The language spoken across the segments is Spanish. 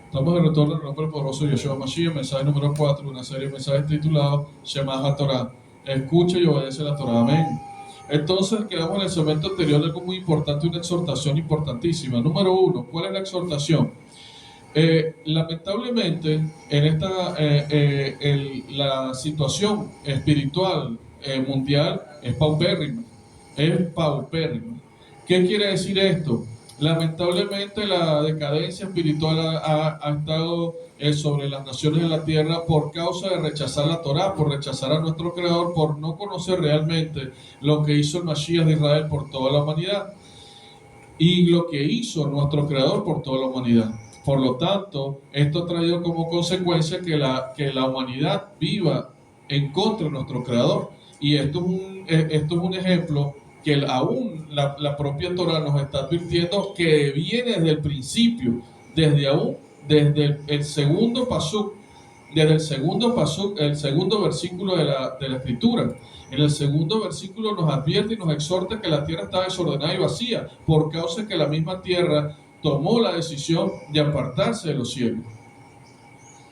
Estamos de retorno en el nombre poderoso de Yeshua Mashiach, mensaje número 4, una serie de mensajes titulado Shema HaTorah. Escucha y obedece la Torah. Amén. Entonces quedamos en el segmento anterior de algo muy importante, una exhortación importantísima. Número 1, ¿cuál es la exhortación? Lamentablemente, en la situación espiritual mundial es paupérrima. Es paupérrima. ¿Qué quiere decir esto? Lamentablemente la decadencia espiritual ha estado sobre las naciones de la tierra por causa de rechazar la Torá, por rechazar a nuestro Creador, por no conocer realmente lo que hizo el Mashiach de Israel por toda la humanidad y lo que hizo nuestro Creador por toda la humanidad. Por lo tanto, esto ha traído como consecuencia que la humanidad viva en contra de nuestro Creador. Y esto es un ejemplo que aún la propia Torah nos está advirtiendo que viene desde el principio, desde el segundo pasuk, el segundo versículo de la Escritura. En el segundo versículo nos advierte y nos exhorta que la tierra está desordenada y vacía, por causa de que la misma tierra tomó la decisión de apartarse de los cielos.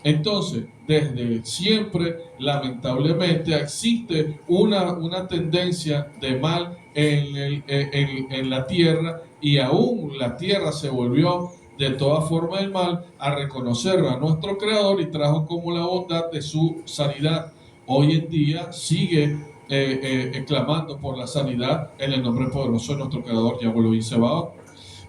Entonces, desde siempre, lamentablemente, existe una tendencia de mal en la tierra, y aún la tierra se volvió de toda forma del mal a reconocer a nuestro Creador y trajo como la bondad de su sanidad. Hoy en día sigue clamando por la sanidad en el nombre poderoso de nuestro Creador, Yahweh Elohim Sebaot.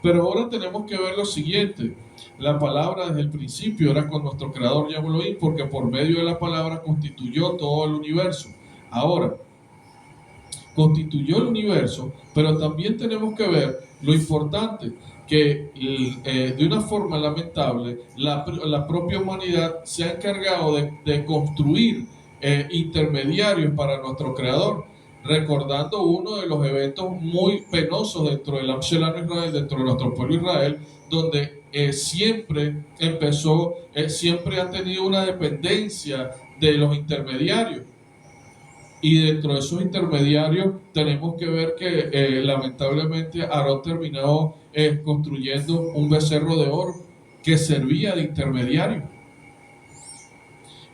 Pero ahora tenemos que ver lo siguiente. La palabra desde el principio era con nuestro Creador Yahweh Elohim, porque por medio de la palabra constituyó todo el universo. Ahora, constituyó el universo, pero también tenemos que ver lo importante, que de una forma lamentable la propia humanidad se ha encargado de construir intermediarios para nuestro Creador, recordando uno de los eventos muy penosos dentro del Am Shelanu Israel, dentro de nuestro pueblo Israel, donde siempre ha tenido una dependencia de los intermediarios. Y dentro de esos intermediarios tenemos que ver que lamentablemente Aarón terminó construyendo un becerro de oro que servía de intermediario.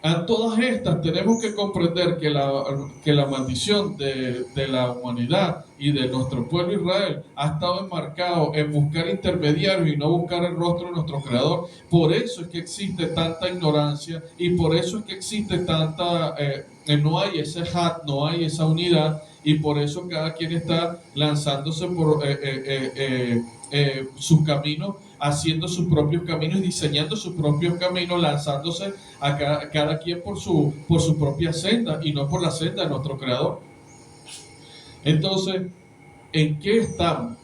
A todas estas tenemos que comprender que la maldición de la humanidad y de nuestro pueblo Israel ha estado enmarcado en buscar intermediarios y no buscar el rostro de nuestro Creador. Por eso es que existe tanta ignorancia y por eso es que existe no hay ese hat, no hay esa unidad, y por eso cada quien está lanzándose por sus caminos, haciendo sus propios caminos y diseñando sus propios caminos, lanzándose a cada quien por su propia senda y no por la senda de nuestro Creador. Entonces, ¿en qué estamos?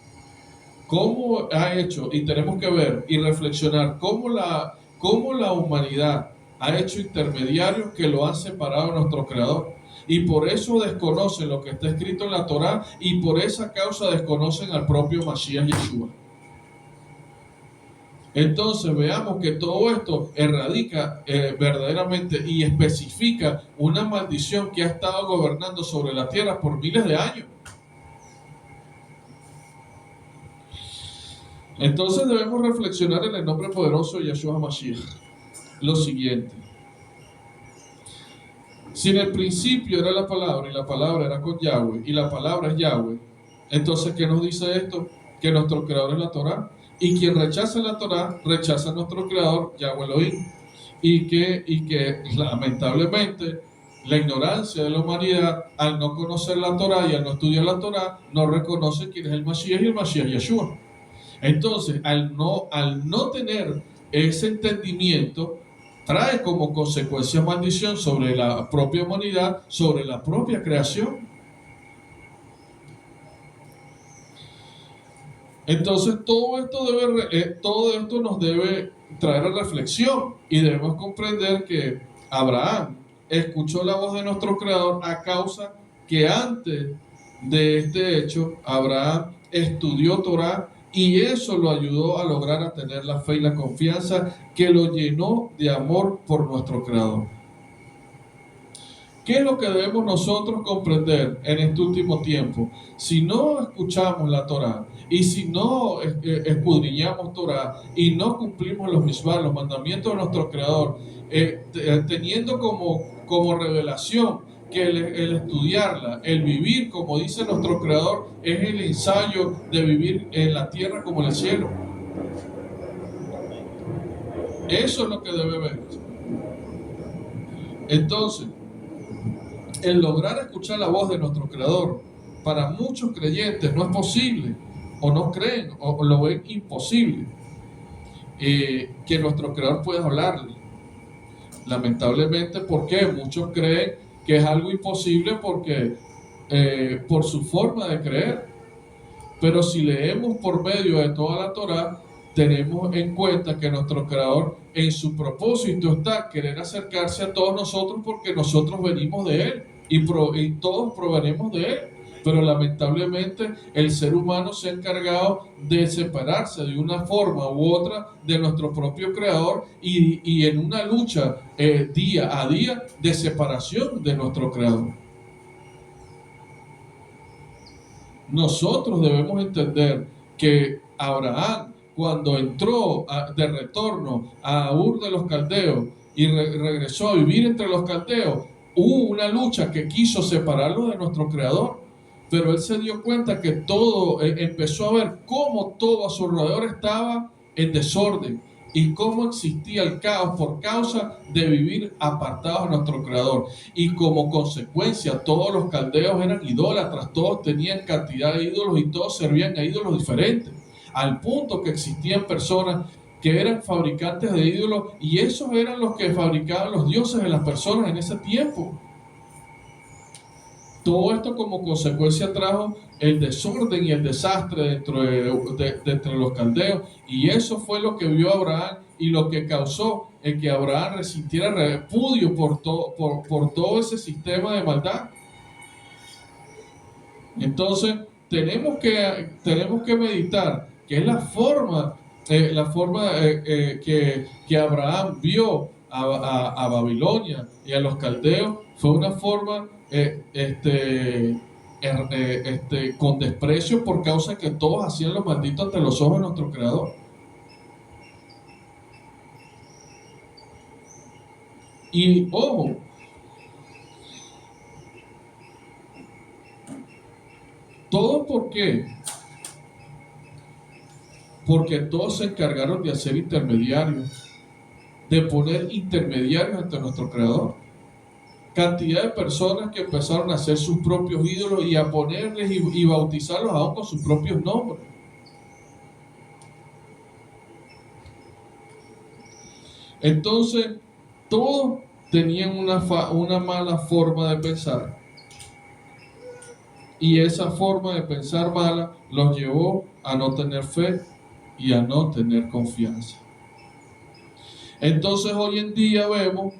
¿Cómo ha hecho? Y tenemos que ver y reflexionar cómo la humanidad ha hecho intermediarios que lo han separado de nuestro Creador. Y por eso desconocen lo que está escrito en la Torá, y por esa causa desconocen al propio Mashiach Yeshua. Entonces veamos que todo esto erradica verdaderamente y especifica una maldición que ha estado gobernando sobre la tierra por miles de años. Entonces debemos reflexionar en el nombre poderoso de Yeshua Mashiach lo siguiente. Si en el principio era la palabra y la palabra era con Yahweh y la palabra es Yahweh, entonces ¿qué nos dice esto? Que nuestro Creador es la Torá, y quien rechaza la Torá rechaza a nuestro Creador Yahweh Elohim, y que lamentablemente la ignorancia de la humanidad, al no conocer la Torá y al no estudiar la Torá, no reconoce quién es el Mashiach y el Mashiach Yeshua. Entonces, al no tener ese entendimiento, trae como consecuencia maldición sobre la propia humanidad, sobre la propia creación. Entonces todo esto nos debe traer a reflexión, y debemos comprender que Abraham escuchó la voz de nuestro Creador a causa que antes de este hecho Abraham estudió Torá, y eso lo ayudó a lograr a tener la fe y la confianza que lo llenó de amor por nuestro Creador. ¿Qué es lo que debemos nosotros comprender en este último tiempo? Si no escuchamos la Torá y si no escudriñamos Torá y no cumplimos los misvah, los mandamientos de nuestro Creador, teniendo como revelación que el estudiarla, el vivir, como dice nuestro Creador, es el ensayo de vivir en la tierra como en el cielo. Eso es lo que debe ver. Entonces, el lograr escuchar la voz de nuestro Creador, para muchos creyentes no es posible, o no creen, o lo ven imposible, que nuestro Creador pueda hablarle. Lamentablemente, ¿por qué? Muchos creen que es algo imposible por su forma de creer. Pero si leemos por medio de toda la Torá, tenemos en cuenta que nuestro Creador en su propósito está querer acercarse a todos nosotros porque nosotros venimos de Él y todos provenimos de Él. Pero lamentablemente el ser humano se ha encargado de separarse de una forma u otra de nuestro propio Creador y en una lucha día a día de separación de nuestro Creador. Nosotros debemos entender que Abraham, cuando entró de retorno a Ur de los Caldeos y regresó a vivir entre los caldeos, hubo una lucha que quiso separarlo de nuestro Creador, pero él se dio cuenta que todo, empezó a ver cómo todo a su alrededor estaba en desorden y cómo existía el caos por causa de vivir apartados de nuestro Creador. Y como consecuencia, todos los caldeos eran idólatras, todos tenían cantidad de ídolos y todos servían a ídolos diferentes, al punto que existían personas que eran fabricantes de ídolos y esos eran los que fabricaban los dioses de las personas en ese tiempo. Todo esto como consecuencia trajo el desorden y el desastre dentro de los caldeos, y eso fue lo que vio Abraham y lo que causó el que Abraham resintiera repudio por todo ese sistema de maldad. Entonces tenemos que meditar que es la forma que Abraham vio a Babilonia y a los caldeos, fue una forma con desprecio por causa de que todos hacían lo maldito ante los ojos de nuestro Creador. Y ojo, ¿todo por qué? Porque todos se encargaron de hacer intermediarios, de poner intermediarios ante nuestro Creador. Cantidad de personas que empezaron a hacer sus propios ídolos y a ponerles y bautizarlos aún con sus propios nombres. Entonces, todos tenían una mala forma de pensar. Y esa forma de pensar mala los llevó a no tener fe y a no tener confianza. Entonces, hoy en día vemos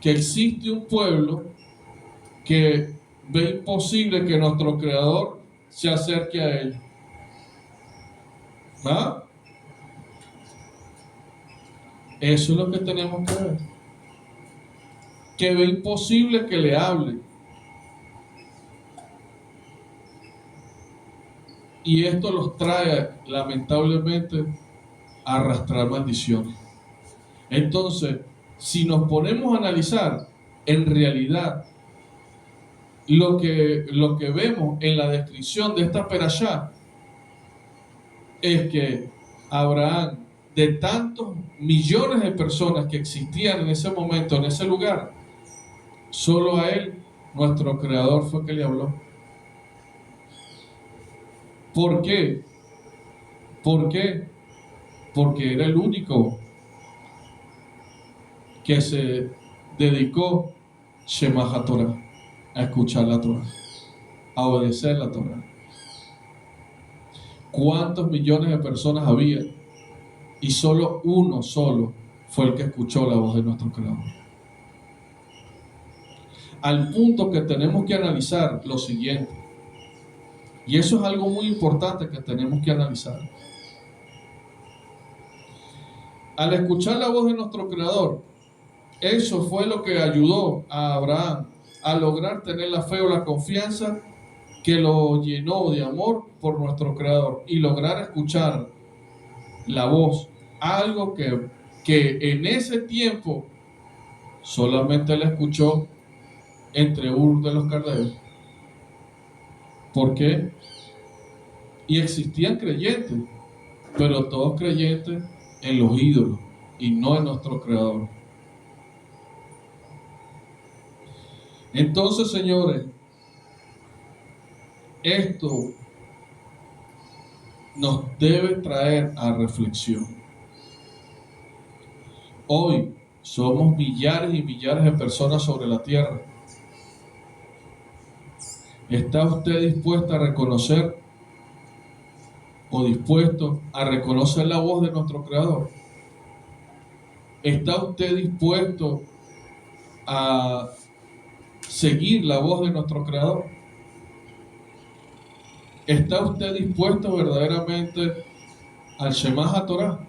que existe un pueblo que ve imposible que nuestro Creador se acerque a él. ¿Ah? Eso es lo que tenemos que ver. Que ve imposible que le hable. Y esto los trae, lamentablemente, a arrastrar maldiciones. Entonces, si nos ponemos a analizar, en realidad, lo que vemos en la descripción de esta perashá es que Abraham, de tantos millones de personas que existían en ese momento, en ese lugar, solo a él, nuestro Creador, fue que le habló. ¿Por qué? ¿Por qué? Porque era el único que se dedicó Shema HaTorah, a escuchar la Torah, a obedecer la Torah. ¿Cuántos millones de personas había? Y solo uno fue el que escuchó la voz de nuestro Creador. Al punto que tenemos que analizar lo siguiente, y eso es algo muy importante que tenemos que analizar. Al escuchar la voz de nuestro Creador, Eso fue lo que ayudó a Abraham a lograr tener la fe o la confianza que lo llenó de amor por nuestro Creador y lograr escuchar la voz, algo que en ese tiempo solamente la escuchó entre Ur de los Caldeos. ¿Por qué? Y existían creyentes, pero todos creyentes en los ídolos y no en nuestro Creador. Entonces, señores, esto nos debe traer a reflexión. Hoy somos millares y millares de personas sobre la tierra. ¿Está usted dispuesta a reconocer o dispuesto a reconocer la voz de nuestro Creador? ¿Está usted dispuesto a seguir la voz de nuestro Creador? ¿Está usted dispuesto verdaderamente al Shema HaTorah?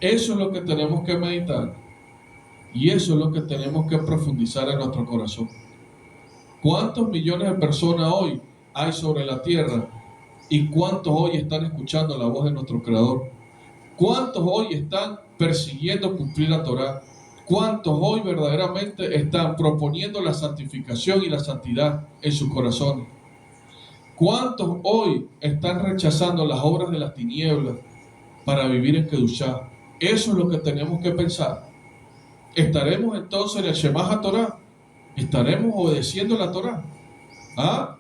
Eso es lo que tenemos que meditar y eso es lo que tenemos que profundizar en nuestro corazón. ¿Cuántos millones de personas hoy hay sobre la tierra y cuántos hoy están escuchando la voz de nuestro Creador? ¿Cuántos hoy están persiguiendo cumplir la Torah? ¿Cuántos hoy verdaderamente están proponiendo la santificación y la santidad en sus corazones? ¿Cuántos hoy están rechazando las obras de las tinieblas para vivir en Kedushá? Eso es lo que tenemos que pensar. ¿Estaremos entonces en el Shema HaTorah? ¿Estaremos obedeciendo la Torah? ¿Ah?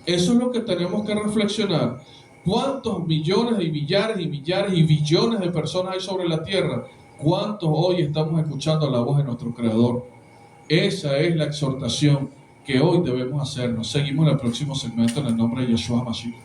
Eso es lo que tenemos que reflexionar. ¿Cuántos millones y millares y millares y billones de personas hay sobre la tierra? ¿Cuántos hoy estamos escuchando la voz de nuestro Creador? Esa es la exhortación que hoy debemos hacernos. Seguimos en el próximo segmento en el nombre de Yeshua Mashiach.